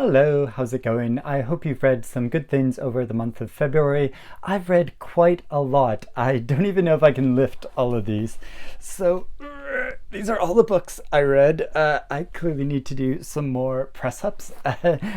Hello, how's it going? I hope you've read some good things over the month of February. I've read quite a lot. I don't even know if I can lift all of these. So, these are all the books I read. I clearly need to do some more press ups,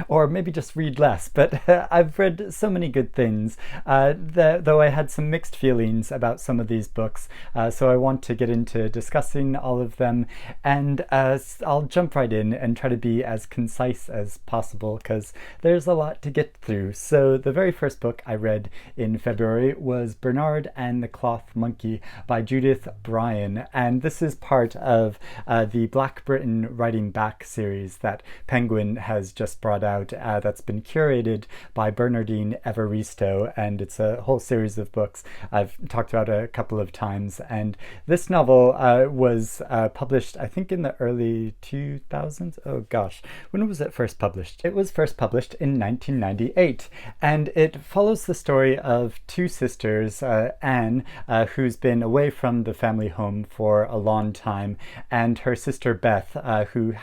or maybe just read less. But I've read so many good things, though I had some mixed feelings about some of these books. So I want to get into discussing all of them, and I'll jump right in and try to be as concise as possible because there's a lot to get through. So the very first book I read in February was Bernard and the Cloth Monkey by Judith Bryan, and this is part of the Black Britain Writing Back series that Penguin has just brought out, that's been curated by Bernardine Evaristo, and it's a whole series of books I've talked about a couple of times. And this novel was published, I think, in the early 2000s. Oh gosh, when was it first published? It was first published in 1998, and it follows the story of two sisters, Anne, who's been away from the family home for a long time, and her sister Beth, who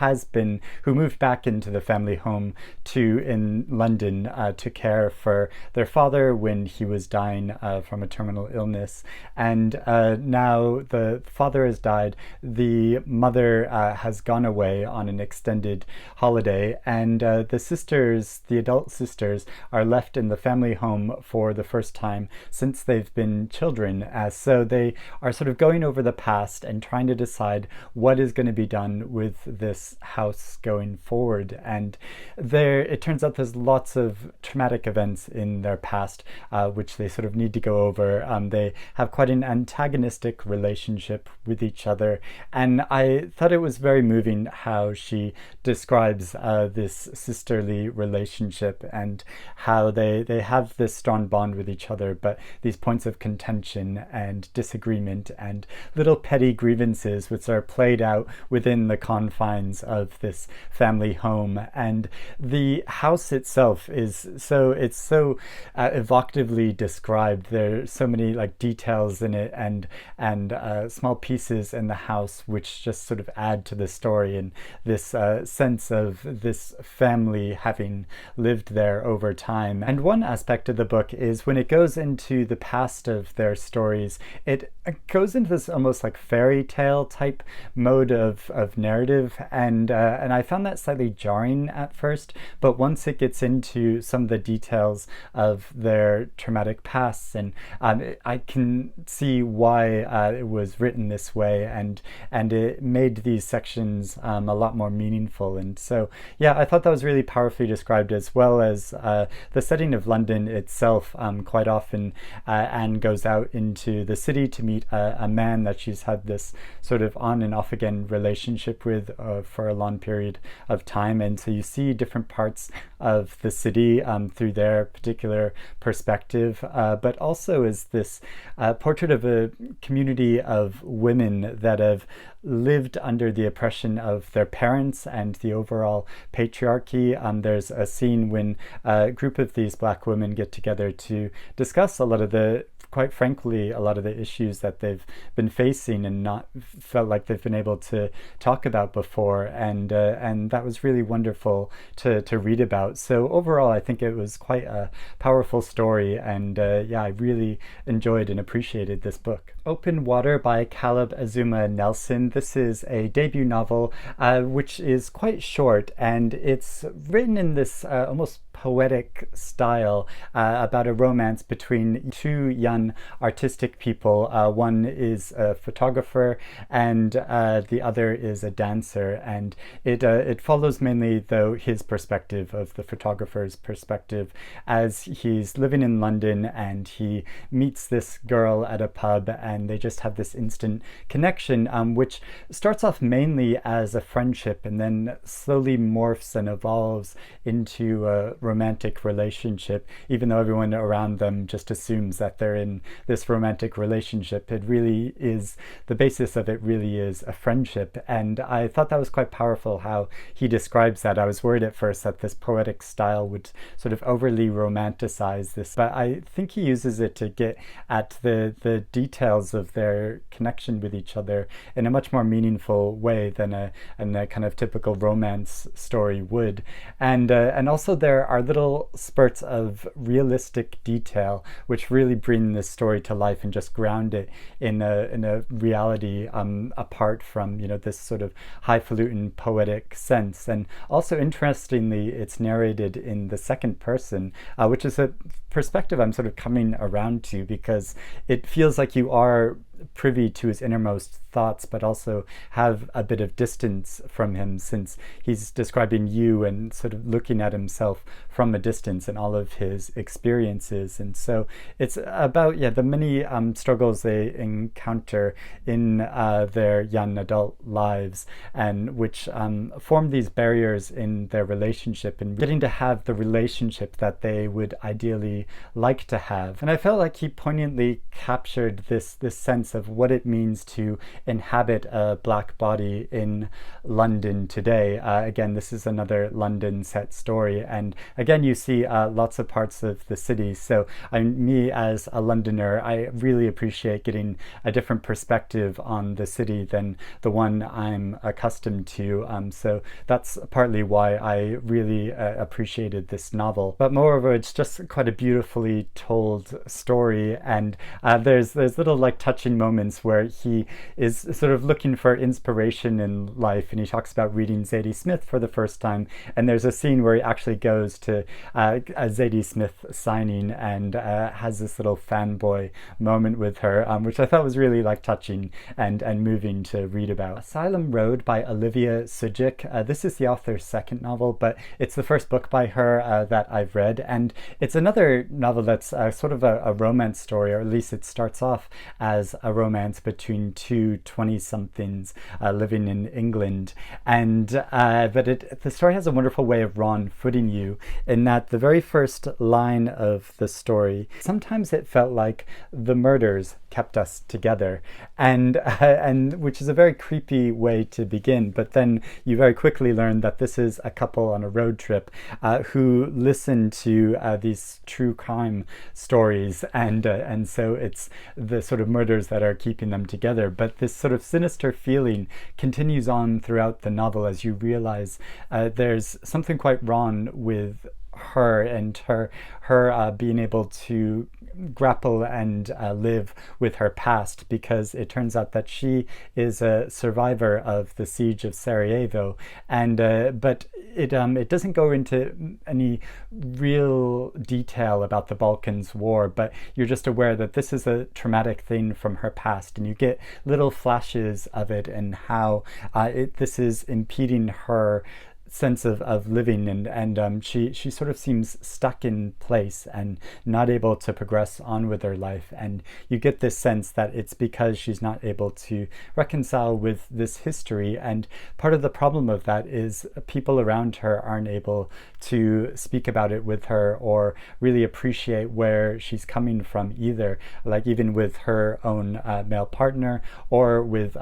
moved back into the family home in London to care for their father when he was dying from a terminal illness. And now the father has died, the mother has gone away on an extended holiday, and the adult sisters, are left in the family home for the first time since they've been children. So they are sort of going over the past and trying to decide what is going to be done with this house going forward. And it turns out there's lots of traumatic events in their past, which they sort of need to go over. They have quite an antagonistic relationship with each other, and I thought it was very moving how she describes this sisterly relationship and how they have this strong bond with each other, but these points of contention and disagreement and little petty grievances which are played out within the confines of this family home. And the house itself is so evocatively described. There's so many like details in it and small pieces in the house which just sort of add to the story and this sense of this family having lived there over time. And one aspect of the book is when it goes into the past of their stories, it goes into this almost like fairy tale type mode of narrative, and I found that slightly jarring at first, but once it gets into some of the details of their traumatic pasts, and I can see why it was written this way, and it made these sections a lot more meaningful. And so yeah, I thought that was really powerfully described, as well as the setting of London itself. Quite often Anne goes out into the city to meet a man that she's had this sort of on and off again relationship with for a long period of time, and so you see different parts of the city through their particular perspective, but also is this portrait of a community of women that have lived under the oppression of their parents and the overall patriarchy. There's a scene when a group of these Black women get together to discuss quite frankly, a lot of the issues that they've been facing and not felt like they've been able to talk about before, and that was really wonderful to read about. So overall, I think it was quite a powerful story, and yeah, I really enjoyed and appreciated this book. Open Water by Caleb Azumah Nelson. This is a debut novel which is quite short, and it's written in this almost poetic style about a romance between two young artistic people. One is a photographer and the other is a dancer, and it follows mainly though his perspective of the photographer's perspective as he's living in London and he meets this girl at a pub, and they just have this instant connection, which starts off mainly as a friendship and then slowly morphs and evolves into a romantic relationship, even though everyone around them just assumes that they're in this romantic relationship. It really is, the basis of it really is a friendship. And I thought that was quite powerful how he describes that. I was worried at first that this poetic style would sort of overly romanticize this, but I think he uses it to get at the details of their connection with each other in a much more meaningful way than a kind of typical romance story would. And also there are little spurts of realistic detail which really bring this story to life and just ground it in a reality apart from, you know, this sort of highfalutin poetic sense. And also interestingly, it's narrated in the second person, which is a perspective I'm sort of coming around to, because it feels like you are privy to his innermost thoughts, but also have a bit of distance from him, since he's describing you and sort of looking at himself from a distance and all of his experiences. And so it's about the many struggles they encounter in their young adult lives, and which form these barriers in their relationship and getting to have the relationship that they would ideally like to have. And I felt like he poignantly captured this sense of what it means to inhabit a black body in London today. Again, this is another London set story, and again you see lots of parts of the city. So me as a Londoner, I really appreciate getting a different perspective on the city than the one I'm accustomed to. So that's partly why I really appreciated this novel. But moreover, it's just quite a beautifully told story, and there's little like touching moments where he is sort of looking for inspiration in life, and he talks about reading Zadie Smith for the first time, and there's a scene where he actually goes to a Zadie Smith signing and has this little fanboy moment with her, which I thought was really like touching and moving to read about. Asylum Road by Olivia Sudjic. This is the author's second novel, but it's the first book by her that I've read, and it's another novel that's sort of a romance story, or at least it starts off as a romance between two 20-somethings living in England. And but the story has a wonderful way of footing you, in that the very first line of the story, sometimes it felt like the murders kept us together, and which is a very creepy way to begin. But then you very quickly learn that this is a couple on a road trip who listen to these true crime stories, and so it's the sort of murders that are keeping them together. But this sort of sinister feeling continues on throughout the novel as you realize there's something quite wrong with her and her being able to grapple and live with her past, because it turns out that she is a survivor of the siege of Sarajevo, and but it doesn't go into any real detail about the Balkans War, but you're just aware that this is a traumatic thing from her past, and you get little flashes of it and how this is impeding her sense of living, and she sort of seems stuck in place and not able to progress on with her life. And you get this sense that it's because she's not able to reconcile with this history, and part of the problem of that is people around her aren't able to speak about it with her or really appreciate where she's coming from either, like even with her own male partner, or with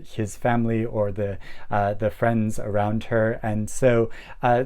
his family, or the friends around her. And so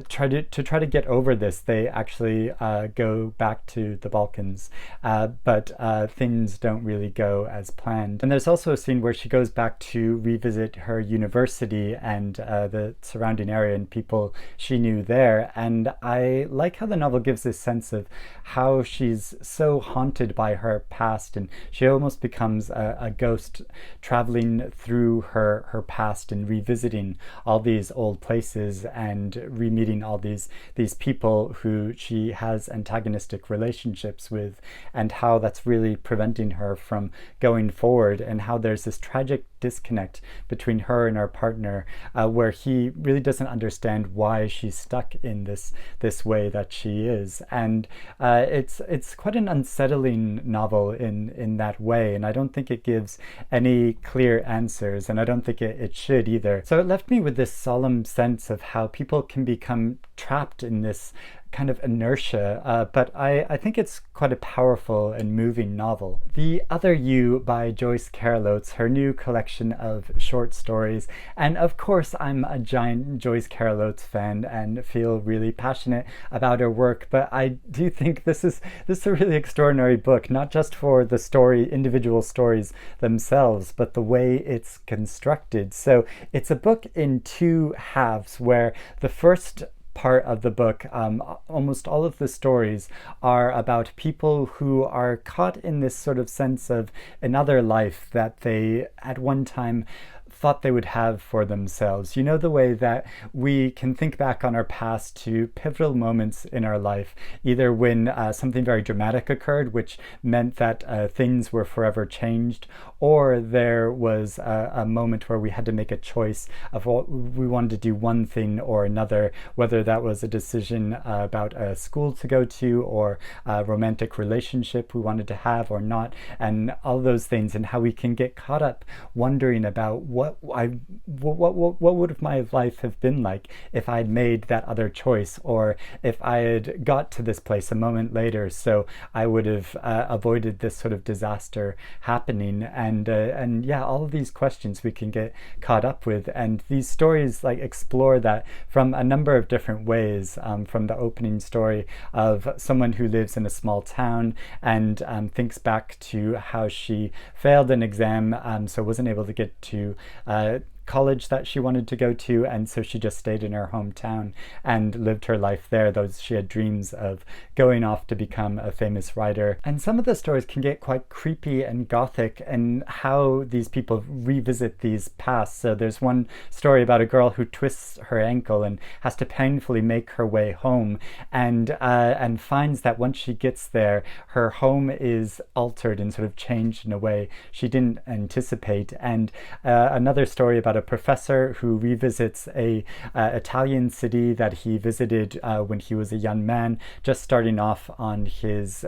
try to get over this, they actually go back to the Balkans, but things don't really go as planned. And there's also a scene where she goes back to revisit her university and the surrounding area and people she knew there. And I like how the novel gives this sense of how she's so haunted by her past, and she almost becomes a ghost traveling through her past and revisiting all these old places and re-meeting all these people who she has antagonistic relationships with, and how that's really preventing her from going forward, and how there's this tragic disconnect between her and her partner, where he really doesn't understand why she's stuck in this way that she is. And it's quite an unsettling novel in that way, and I don't think it gives any clear answers, and I don't think it should either. So it left me with this solemn sense of how people can become trapped in this kind of inertia, but I think it's quite a powerful and moving novel. The Other You by Joyce Carol, her new collection of short stories. And of course, I'm a giant Joyce Carol fan and feel really passionate about her work, but I do think this is a really extraordinary book, not just for the individual stories themselves, but the way it's constructed. So it's a book in two halves, where the first part of the book, almost all of the stories are about people who are caught in this sort of sense of another life that they at one time thought they would have for themselves. You know, the way that we can think back on our past to pivotal moments in our life, either when something very dramatic occurred, which meant that things were forever changed, or there was a moment where we had to make a choice of what we wanted to do, one thing or another, whether that was a decision about a school to go to or a romantic relationship we wanted to have or not, and all those things, and how we can get caught up wondering about what would my life have been like if I'd made that other choice, or if I had got to this place a moment later, so I would have avoided this sort of disaster happening. And yeah, all of these questions we can get caught up with, and these stories like explore that from a number of different ways. From the opening story of someone who lives in a small town and thinks back to how she failed an exam, so wasn't able to get to college that she wanted to go to, and so she just stayed in her hometown and lived her life there, though she had dreams of going off to become a famous writer. And some of the stories can get quite creepy and gothic, and how these people revisit these pasts. So there's one story about a girl who twists her ankle and has to painfully make her way home, and finds that once she gets there, her home is altered and sort of changed in a way she didn't anticipate. And another story about a professor who revisits a Italian city that he visited when he was a young man, just starting off on his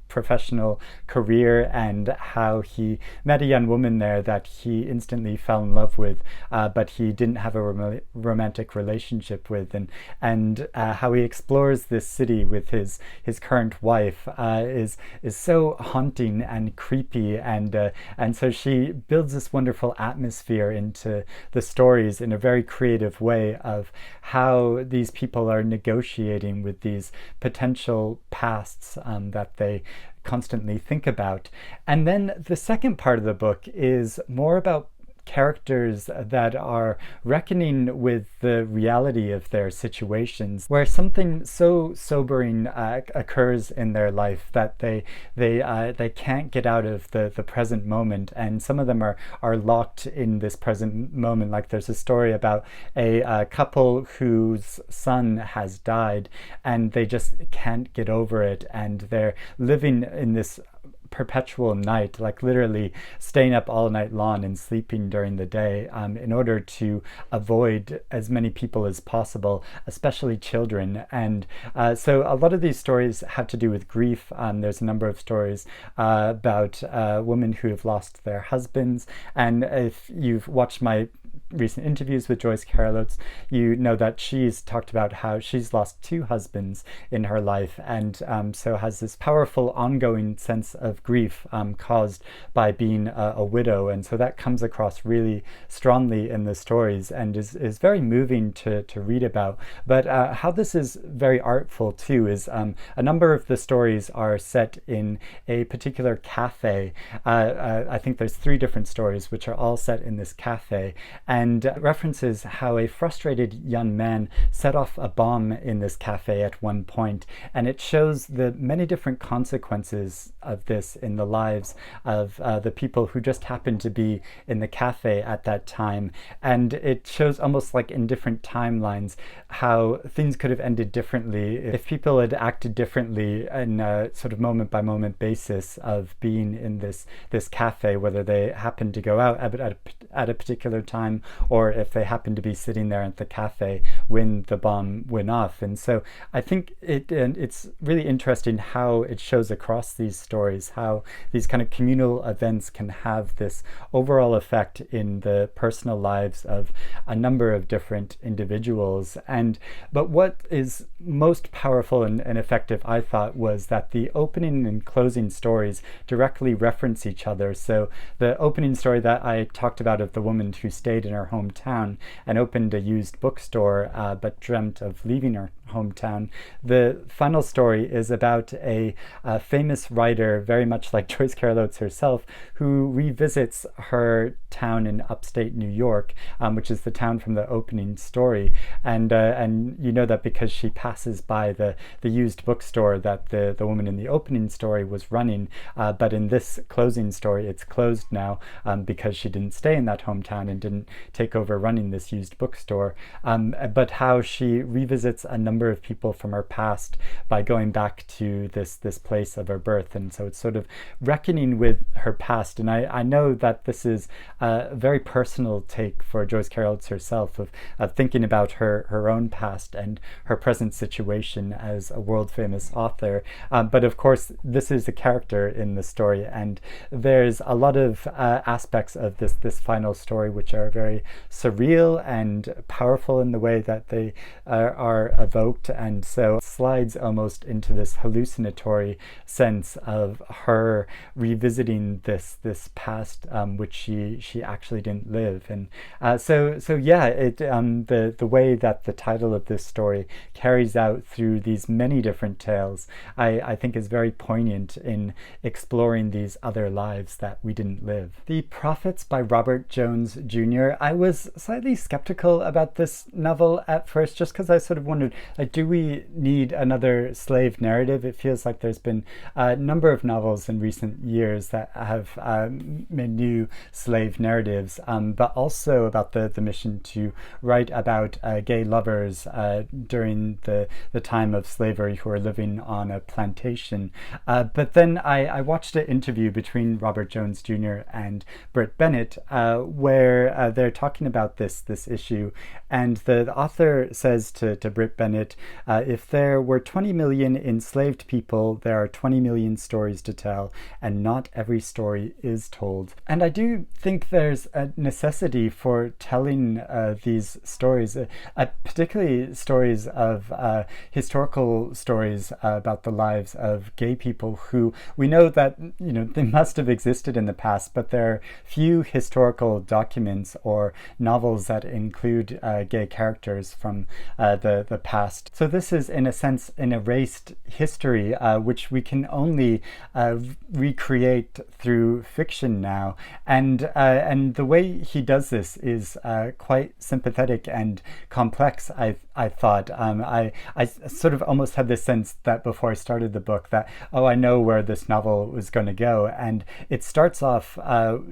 professional career, and how he met a young woman there that he instantly fell in love with, but he didn't have a romantic relationship with, and how he explores this city with his current wife is so haunting and creepy, and so she builds this wonderful atmosphere into the stories in a very creative way of how these people are negotiating with these potential pasts that they constantly think about. And then the second part of the book is more about characters that are reckoning with the reality of their situations, where something so sobering occurs in their life that they can't get out of the present moment, and some of them are locked in this present moment. Like there's a story about a couple whose son has died, and they just can't get over it, and they're living in this perpetual night, like literally staying up all night long and sleeping during the day, in order to avoid as many people as possible, especially children. And so a lot of these stories have to do with grief. There's a number of stories about women who have lost their husbands, and if you've watched my recent interviews with Joyce Carol, you know that she's talked about how she's lost two husbands in her life, and so has this powerful ongoing sense of grief caused by being a widow. And so that comes across really strongly in the stories, and is very moving to read about. But how this is very artful too is a number of the stories are set in a particular cafe. I think there's 3 different stories which are all set in this cafe, and references how a frustrated young man set off a bomb in this cafe at one point, and it shows the many different consequences of this in the lives of the people who just happened to be in the cafe at that time. And it shows almost like in different timelines how things could have ended differently if people had acted differently in a sort of moment by moment basis of being in this cafe, whether they happened to go out at a particular time or if they happened to be sitting there at the cafe when the bomb went off. And so I think it's really interesting how it shows across these stories how these kind of communal events can have this overall effect in the personal lives of a number of different individuals. But what is most powerful and effective, I thought, was that the opening and closing stories directly reference each other. So the opening story that I talked about of the woman who stayed in her hometown and opened a used bookstore but dreamt of leaving her hometown. The final story is about a famous writer, very much like Joyce Carol Oates herself, who revisits her town in upstate New York, which is the town from the opening story. And you know that because she passes by the used bookstore that the woman in the opening story was running, but in this closing story it's closed now because she didn't stay in that hometown and didn't take over running this used bookstore. But how she revisits a number of people from her past by going back to this place of her birth. And so it's sort of reckoning with her past. And I know that this is a very personal take for Joyce Carol Oates herself of thinking about her own past and her present situation as a world famous author. But of course, this is a character in the story, and there's a lot of aspects of this final story which are very surreal and powerful in the way that they are evoked, and so slides almost into this hallucinatory sense of her revisiting this past which she actually didn't live. And so yeah, the way that the title of this story carries out through these many different tales, I think is very poignant in exploring these other lives that we didn't live. The Prophets by Robert Jones Jr. I was slightly skeptical about this novel at first, just because I sort of wondered, like, do we need another slave narrative? It feels like there's been a number of novels in recent years that have made new slave narratives, but also about the mission to write about gay lovers during the time of slavery who are living on a plantation. But then I watched an interview between Robert Jones Jr. and Britt Bennett where they're talking about this issue, and the author says to Britt Bennett, if there were 20 million enslaved people, there are 20 million stories to tell, and not every story is told. And I do think there's a necessity for telling these stories, particularly stories of historical stories about the lives of gay people who we know that, you know, they must have existed in the past, but there are few historical documents or novels that include gay characters from the past. So this is, in a sense, an erased history, which we can only recreate through fiction now. And the way he does this is quite sympathetic and complex, I thought. I sort of almost had this sense that before I started the book that, oh, I know where this novel was going to go. And it starts off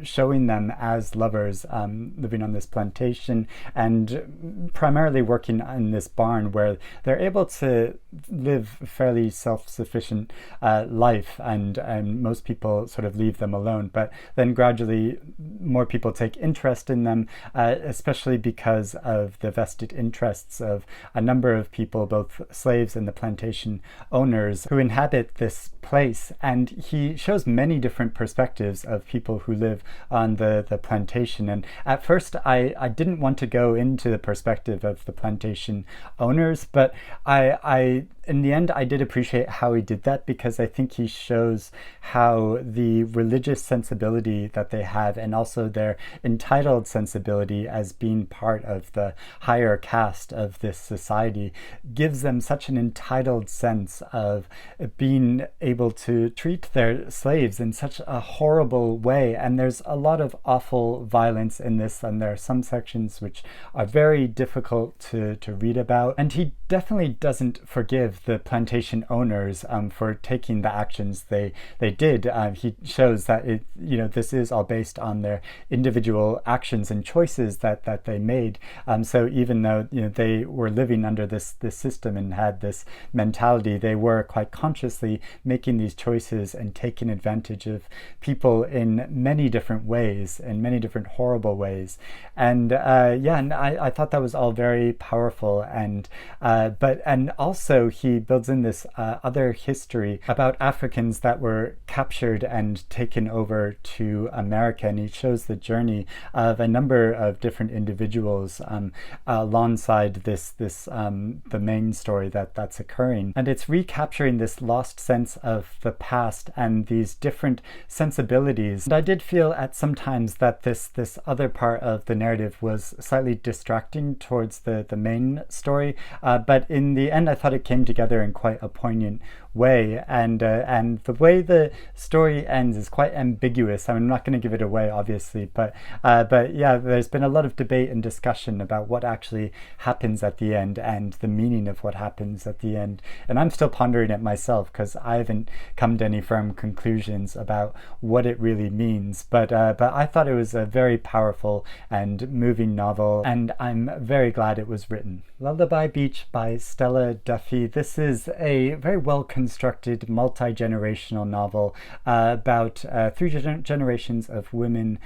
showing them as lovers living on this plantation and primarily working in this barn where they're able to live fairly self-sufficient life, and most people sort of leave them alone. But then gradually more people take interest in them, especially because of the vested interests of a number of people, both slaves and the plantation owners, who inhabit this place. And he shows many different perspectives of people who live on the plantation. And at first I didn't want to go into the perspective of the plantation owners, but I in the end, I did appreciate how he did that, because I think he shows how the religious sensibility that they have, and also their entitled sensibility as being part of the higher caste of this society, gives them such an entitled sense of being able to treat their slaves in such a horrible way. And there's a lot of awful violence in this, and there are some sections which are very difficult to read about. And he definitely doesn't forgive of the plantation owners for taking the actions they did. He shows that this is all based on their individual actions and choices that they made. So even though they were living under this system and had this mentality, they were quite consciously making these choices and taking advantage of people in many different ways, in many different horrible ways. And I thought that was all very powerful. And also he builds in this other history about Africans that were captured and taken over to America, and he shows the journey of a number of different individuals alongside the main story that's occurring. And it's recapturing this lost sense of the past and these different sensibilities. And I did feel at some times that this other part of the narrative was slightly distracting towards the main story, but in the end I thought it came together in quite a poignant way. And the way the story ends is quite ambiguous. I'm not going to give it away, obviously, but yeah, there's been a lot of debate and discussion about what actually happens at the end and the meaning of what happens at the end. And I'm still pondering it myself because I haven't come to any firm conclusions about what it really means. But I thought it was a very powerful and moving novel, and I'm very glad it was written. Lullaby Beach by Stella Duffy. This is a very well constructed multi-generational novel about three generations of women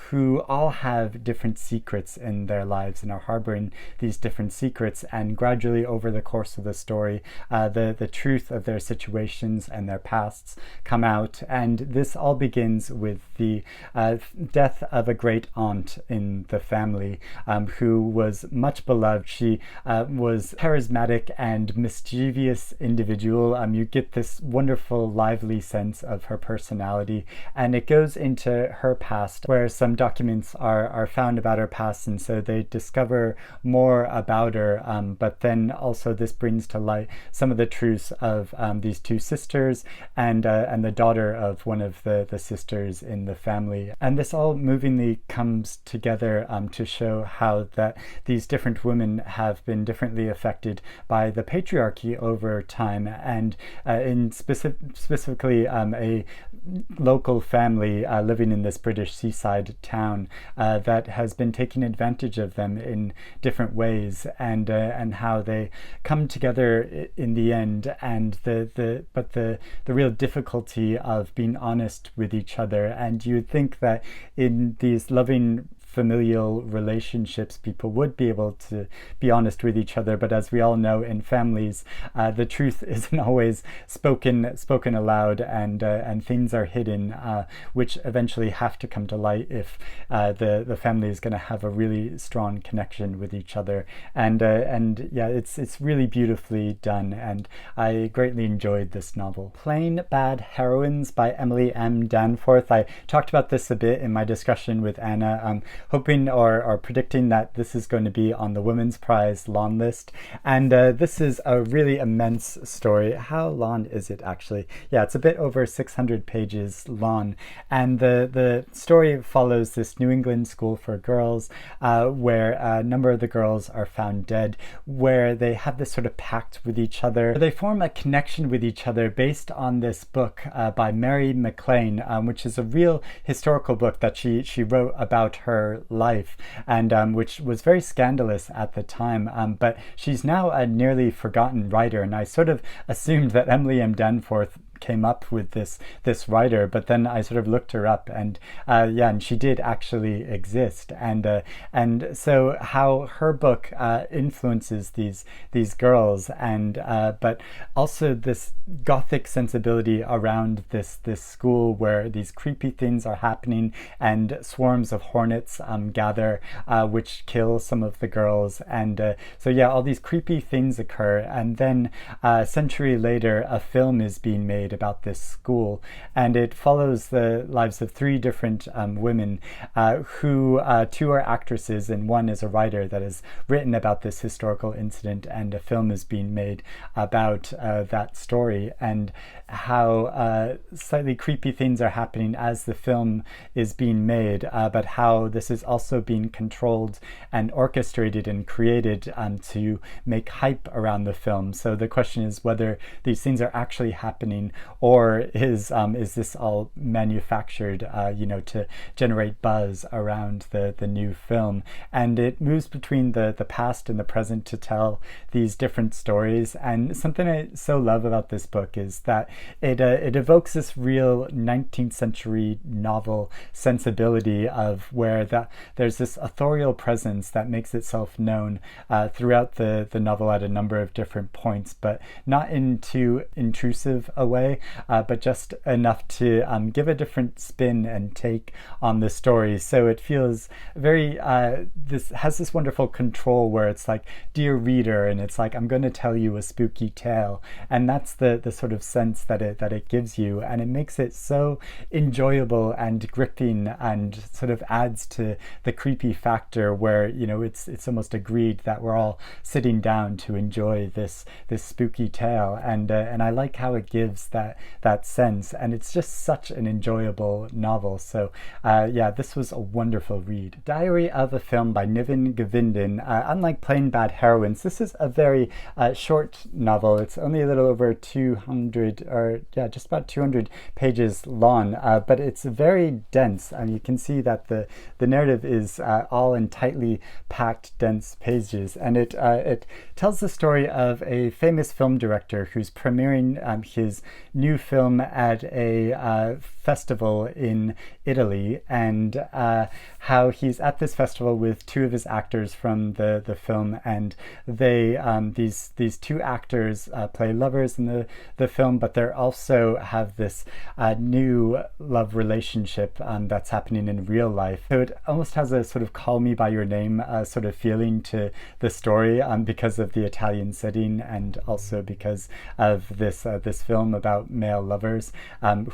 who all have different secrets in their lives and are harboring these different secrets, and gradually over the course of the story the truth of their situations and their pasts come out. And this all begins with the death of a great aunt in the family who was much beloved. She was charismatic and mischievous individual. You get this wonderful lively sense of her personality, and it goes into her past where some documents are found about her past, and so they discover more about her, but then also this brings to light some of the truths of these two sisters and the daughter of one of the sisters in the family. And this all movingly comes together to show how that these different women have been differently affected by the patriarchy over time, and in specifically a local family living in this British seaside town that has been taking advantage of them in different ways, and how they come together in the end, and the real difficulty of being honest with each other. And you would think that in these loving familial relationships people would be able to be honest with each other, but as we all know, in families the truth isn't always spoken aloud, and things are hidden which eventually have to come to light if the family is going to have a really strong connection with each other. And yeah, it's really beautifully done, and I greatly enjoyed this novel. Plain Bad Heroines by Emily M. Danforth. I talked about this a bit in my discussion with Anna, hoping or predicting that this is going to be on the Women's Prize long list. And this is a really immense story. How long is it actually? Yeah, it's a bit over 600 pages long. And the story follows this New England school for girls where a number of the girls are found dead, where they have this sort of pact with each other. They form a connection with each other based on this book by Mary McLean, which is a real historical book that she wrote about her life, and which was very scandalous at the time, but she's now a nearly forgotten writer, and I sort of assumed that Emily M. Danforth came up with this writer, but then I sort of looked her up, and and she did actually exist, and so how her book influences these girls, and but also this gothic sensibility around this school where these creepy things are happening, and swarms of hornets gather which kill some of the girls, and so yeah, all these creepy things occur. And then a century later a film is being made about this school, and it follows the lives of three different women who two are actresses and one is a writer that has written about this historical incident, and a film is being made about that story, and how slightly creepy things are happening as the film is being made, but how this is also being controlled and orchestrated and created to make hype around the film. So the question is whether these things are actually happening, or is this all manufactured, to generate buzz around the new film. And it moves between the past and the present to tell these different stories. And something I so love about this book is that it evokes this real 19th century novel sensibility of where there's this authorial presence that makes itself known throughout the novel at a number of different points, but not in too intrusive a way, but just enough to give a different spin and take on the story. So it feels very this has this wonderful control where it's like, dear reader, and it's like, I'm going to tell you a spooky tale, and that's the sort of sense that it gives you, and it makes it so enjoyable and gripping, and sort of adds to the creepy factor where it's almost agreed that we're all sitting down to enjoy this spooky tale, and I like how it gives that sense, and it's just such an enjoyable novel. So this was a wonderful read. Diary of a Film by Niven Govinden. Unlike plain Bad Heroines, this is a very short novel. It's only a little over 200, or just about 200 pages long, but it's very dense, and you can see that the narrative is all in tightly packed, dense pages, and it tells the story of a famous film director who's premiering his new film at a festival in Italy, and how he's at this festival with two of his actors from the film, and they these two actors play lovers in the film, but they also have this new love relationship that's happening in real life. So it almost has a sort of Call Me by Your Name sort of feeling to the story, because of the Italian setting, and also because of this film about male lovers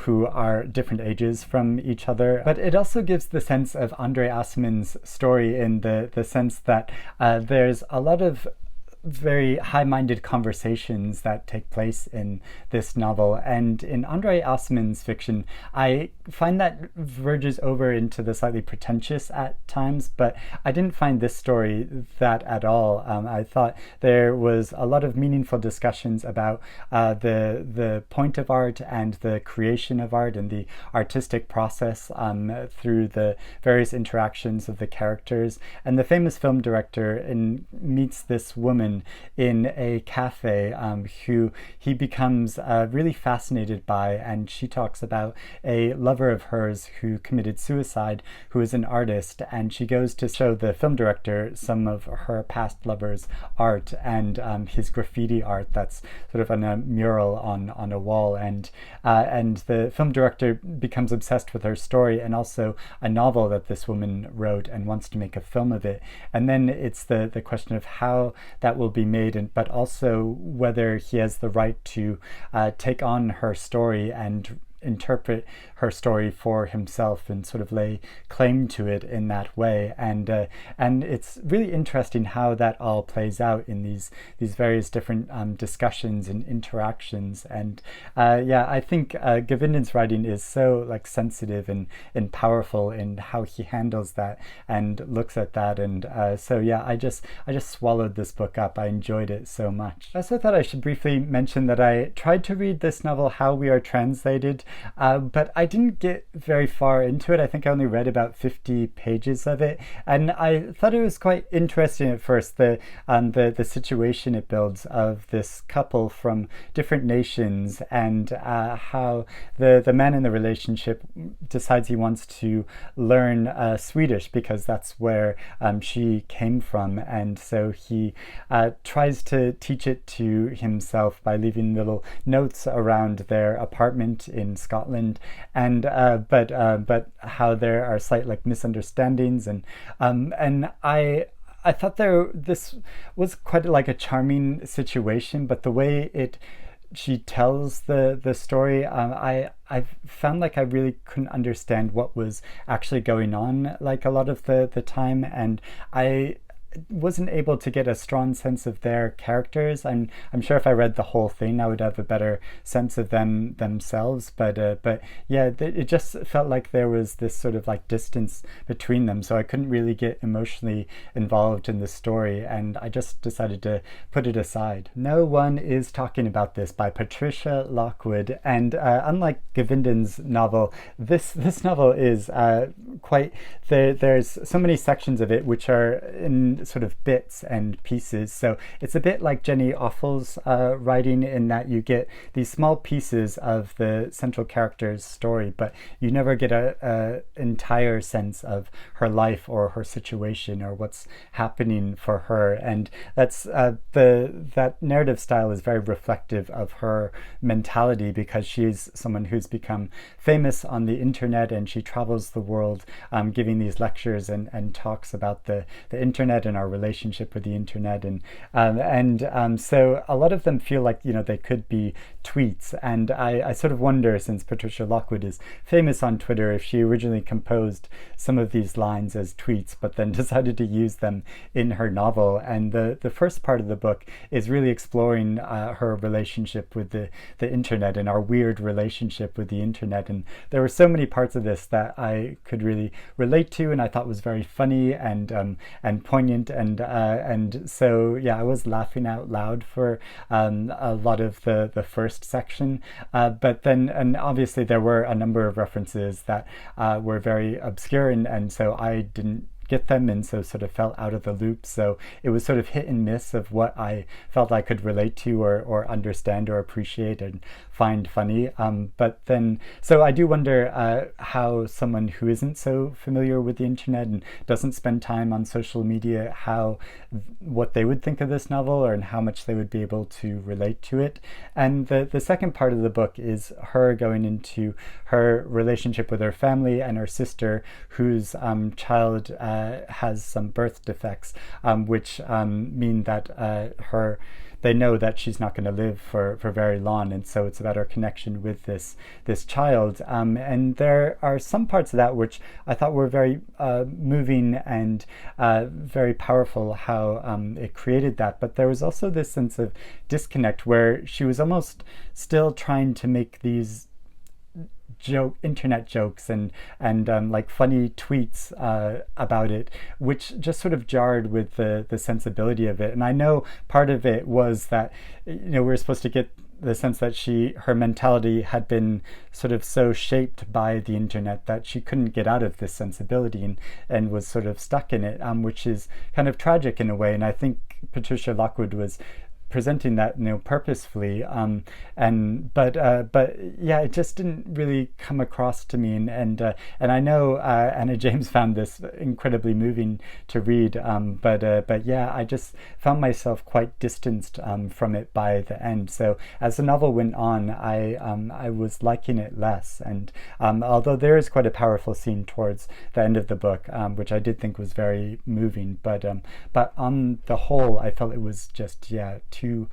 who are different ages from each other. But it also gives the sense of Andre Assman's story in the sense that there's a lot of very high-minded conversations that take place in this novel, and in Andre Assman's fiction I find that verges over into the slightly pretentious at times, but I didn't find this story that at all. I thought there was a lot of meaningful discussions about the point of art and the creation of art and the artistic process through the various interactions of the characters. And the famous film director meets this woman in a cafe who he becomes really fascinated by, and she talks about a lover of hers who committed suicide, who is an artist, and she goes to show the film director some of her past lover's art, and his graffiti art that's sort of on a mural on a wall, and the film director becomes obsessed with her story and also a novel that this woman wrote and wants to make a film of it. And then it's the question of how that will be made, but also whether he has the right to take on her story and interpret her story for himself and sort of lay claim to it in that way. And it's really interesting how that all plays out in these various different discussions and interactions. And I think Govinden's writing is so sensitive and powerful in how he handles that and looks at that. And I just swallowed this book up. I enjoyed it so much. I also thought I should briefly mention that I tried to read this novel How We Are Translated, but I didn't get very far into it. I think I only read about 50 pages of it, and I thought it was quite interesting at first, the situation it builds of this couple from different nations, and how the man in the relationship decides he wants to learn Swedish because that's where she came from, and so he tries to teach it to himself by leaving little notes around their apartment in Scotland, and but how there are slight misunderstandings, and I thought this was quite a charming situation, but the way it she tells the story, I found like I really couldn't understand what was actually going on like a lot of the time, and I wasn't able to get a strong sense of their characters. I'm sure if I read the whole thing, I would have a better sense of them themselves. But yeah, it just felt like there was this sort of like distance between them, so I couldn't really get emotionally involved in the story, and I just decided to put it aside. No One Is Talking About This by Patricia Lockwood, and unlike Govinden's novel, this novel is quite there's so many sections of it which are in sort of bits and pieces. So it's a bit like Jenny Offal's writing, in that you get these small pieces of the central character's story, but you never get a entire sense of her life or her situation or what's happening for her. And that's that narrative style is very reflective of her mentality, because she's someone who's become famous on the internet, and she travels the world giving these lectures and talks about the internet and our relationship with the internet, and so a lot of them feel like, you know, they could be tweets, and I sort of wonder, since Patricia Lockwood is famous on Twitter, if she originally composed some of these lines as tweets but then decided to use them in her novel. And the first part of the book is really exploring her relationship with the internet and our weird relationship with the internet, and there were so many parts of this that I could really relate to, and I thought was very funny and poignant, and so yeah, I was laughing out loud for a lot of the first section, but then, and obviously there were a number of references that were very obscure, and so I didn't get them, and so sort of fell out of the loop. So it was sort of hit and miss of what I felt I could relate to or understand or appreciate and find funny. But then, so I do wonder how someone who isn't so familiar with the internet and doesn't spend time on social media, what they would think of this novel, or and how much they would be able to relate to it. And the second part of the book is her going into her relationship with her family and her sister, whose child has some birth defects, which mean that they know that she's not going to live for very long, and so it's about her connection with this child. And there are some parts of that which I thought were very moving and very powerful, how it created that. But there was also this sense of disconnect where she was almost still trying to make these internet jokes and like funny tweets about it, which just sort of jarred with the sensibility of it. And I know part of it was that, you know, we were supposed to get the sense that her mentality had been sort of so shaped by the internet that she couldn't get out of this sensibility and was sort of stuck in it, which is kind of tragic in a way. And I think Patricia Lockwood was presenting that, you know, purposefully, but yeah, it just didn't really come across to me, and I know Anna James found this incredibly moving to read, but yeah, I just found myself quite distanced from it by the end. So as the novel went on, I was liking it less, and although there is quite a powerful scene towards the end of the book, which I did think was very moving, but on the whole, I felt it was just, yeah, too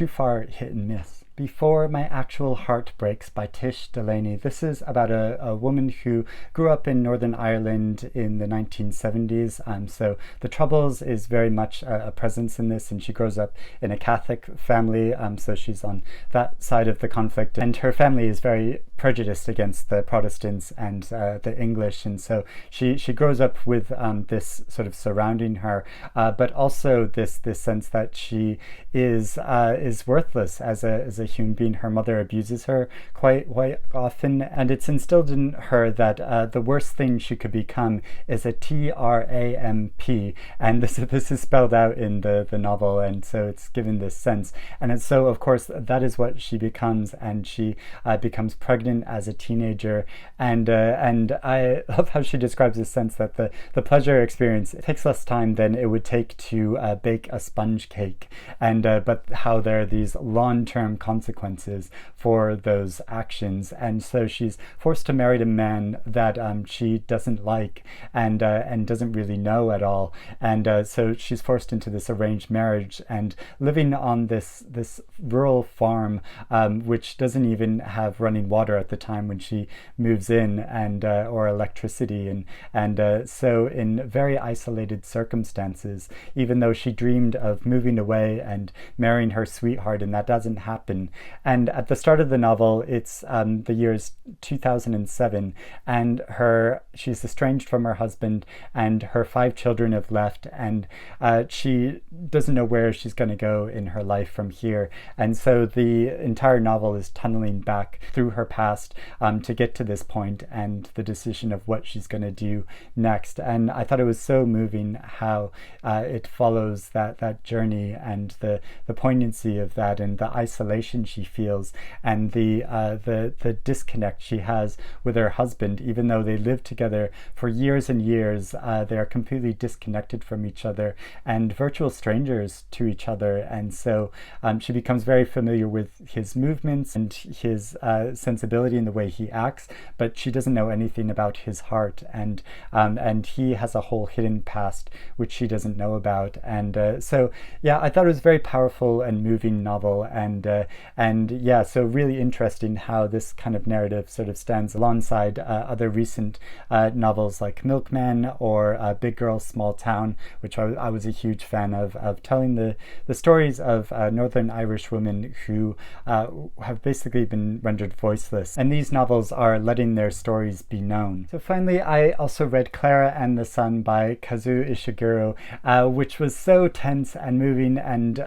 far hit and miss. Before My Actual Heart Breaks by Tish Delaney. This is about a woman who grew up in Northern Ireland in the 1970s. So the Troubles is very much a presence in this, and she grows up in a Catholic family. So she's on that side of the conflict, and her family is very prejudiced against the Protestants and the English, and so she grows up with this sort of surrounding her, but also this sense that she is worthless as a human being. Her mother abuses her quite often, and it's instilled in her that the worst thing she could become is a TRAMP, and this is spelled out in the novel, and so it's given this sense. And so of course that is what she becomes, and she becomes pregnant as a teenager, and I love how she describes this sense that the pleasure experience, it takes less time than it would take to bake a sponge cake, and but how there are these long-term consequences consequences for those actions. And so she's forced to marry a man that she doesn't like and doesn't really know at all. And so she's forced into this arranged marriage and living on this rural farm, which doesn't even have running water at the time when she moves in, and or electricity, and so in very isolated circumstances, even though she dreamed of moving away and marrying her sweetheart, and that doesn't happen. And at the start of the novel, it's the year's 2007, and she's estranged from her husband, and her 5 children have left, and she doesn't know where she's going to go in her life from here. And so the entire novel is tunneling back through her past to get to this point and the decision of what she's going to do next. And I thought it was so moving how it follows that journey, and the poignancy of that, and the isolation she feels, and the disconnect she has with her husband. Even though they live together for years and years, they are completely disconnected from each other and virtual strangers to each other. And so she becomes very familiar with his movements and his sensibility in the way he acts, but she doesn't know anything about his heart, and he has a whole hidden past which she doesn't know about. And so yeah, I thought it was a very powerful and moving novel, and yeah, so really interesting how this kind of narrative sort of stands alongside other recent novels like Milkman or Big Girl Small Town, which I was a huge fan of telling the stories of Northern Irish women who have basically been rendered voiceless, and these novels are letting their stories be known. So finally, I also read Clara and the Sun by Kazuo Ishiguro, which was so tense and moving and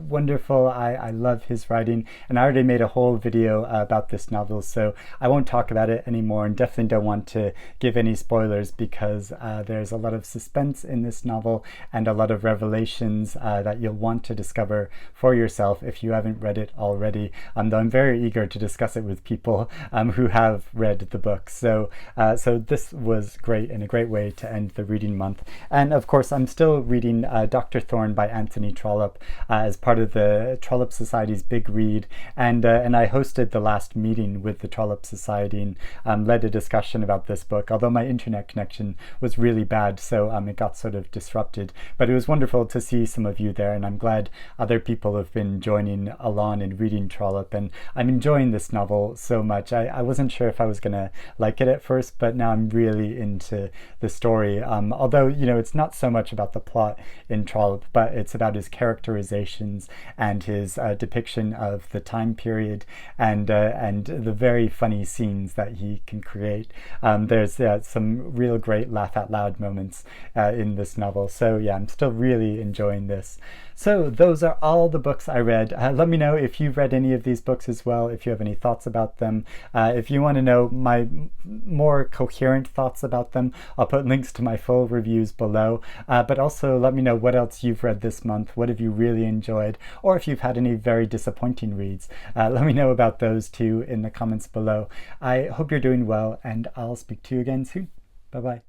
wonderful. I love his writing, and I already made a whole video about this novel, so I won't talk about it anymore, and definitely don't want to give any spoilers, because there's a lot of suspense in this novel and a lot of revelations that you'll want to discover for yourself if you haven't read it already, though I'm very eager to discuss it with people who have read the book. So this was great, and a great way to end the reading month. And of course, I'm still reading Dr. Thorne by Anthony Trollope as part of the Trollope Society's Big Read, and I hosted the last meeting with the Trollope Society and led a discussion about this book, although my internet connection was really bad, so it got sort of disrupted. But it was wonderful to see some of you there, and I'm glad other people have been joining along and reading Trollope, and I'm enjoying this novel so much. I wasn't sure if I was gonna like it at first, but now I'm really into the story, although, you know, it's not so much about the plot in Trollope, but it's about his characterizations and his depiction of the time period, and the very funny scenes that he can create. There's some real great laugh out loud moments in this novel. So yeah, I'm still really enjoying this. So those are all the books I read. Let me know if you've read any of these books as well, if you have any thoughts about them. If you want to know my more coherent thoughts about them, I'll put links to my full reviews below. But also let me know what else you've read this month. What have you really enjoyed? Or if you've had any very disappointing reads, let me know about those too in the comments below. I hope you're doing well, and I'll speak to you again soon. Bye-bye.